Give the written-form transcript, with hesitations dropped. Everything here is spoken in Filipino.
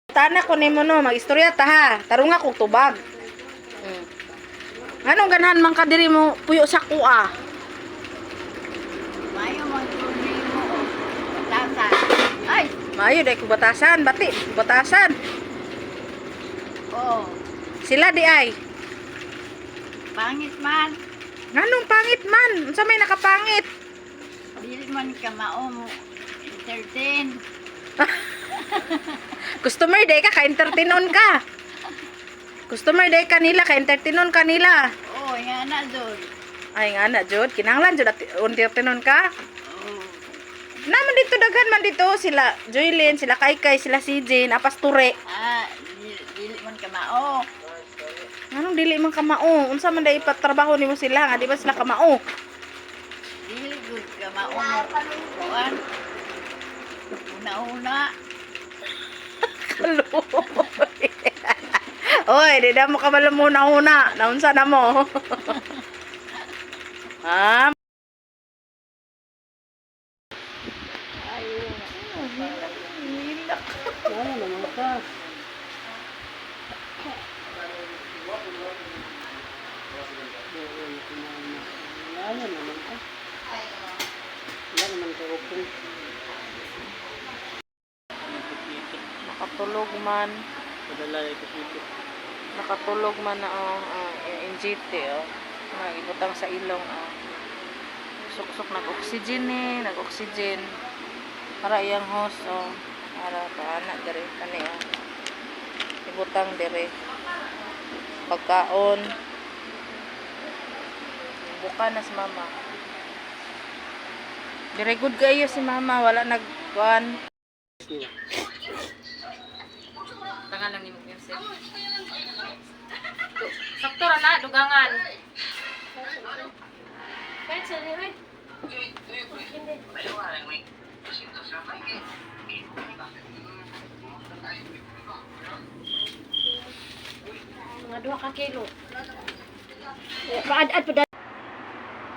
Tana ko nimo no, mag-istorya ta ha. Tarong ako tubag. Anong ganahan man ka diri mo puyo sa kuha? Mayo man tuni mo. Batasan. Ay, Mayo day ko batasan, bati, batasan. oh, Sila di ay. pangit man. Nganong pangit man? Unsa may nakapangit? Dili man ka mao entertain. Customer day ka entertainon ka. Customer day kanila ka entertainon kanila. Oh, nga na doon. Ay nga na jud, kinahanglan jud entertainon ka. Oh, Naman dito daghan man dito sila Joylyn, sila Kaykay, sila CJ, Apasture. dili man ka mao. Anong dili man kamao? Unsa man day ipatrabaho nimo sila nga di ba sila kamao? Dili good ka mao. Kuan. Una-una. Oy, di na mo ka malamuna-una. Naunsa na mo? Ha? Wala naman ka. Wala naman ka. Wala naman ka okay. Nakatulog man. Nakatulog man na NGT ibutang sa ilong suksok nag-oxygen nag-oxygen para iyang host para paana dire kani ibutang dire pagkaon buka na si mama. Very good kayo si mama, wala nagkuan. Tangan lang ni mo Vincent. Sakto ra na dugangan. Kahit sa dire. Mga 2 ka kilo. Paad-ad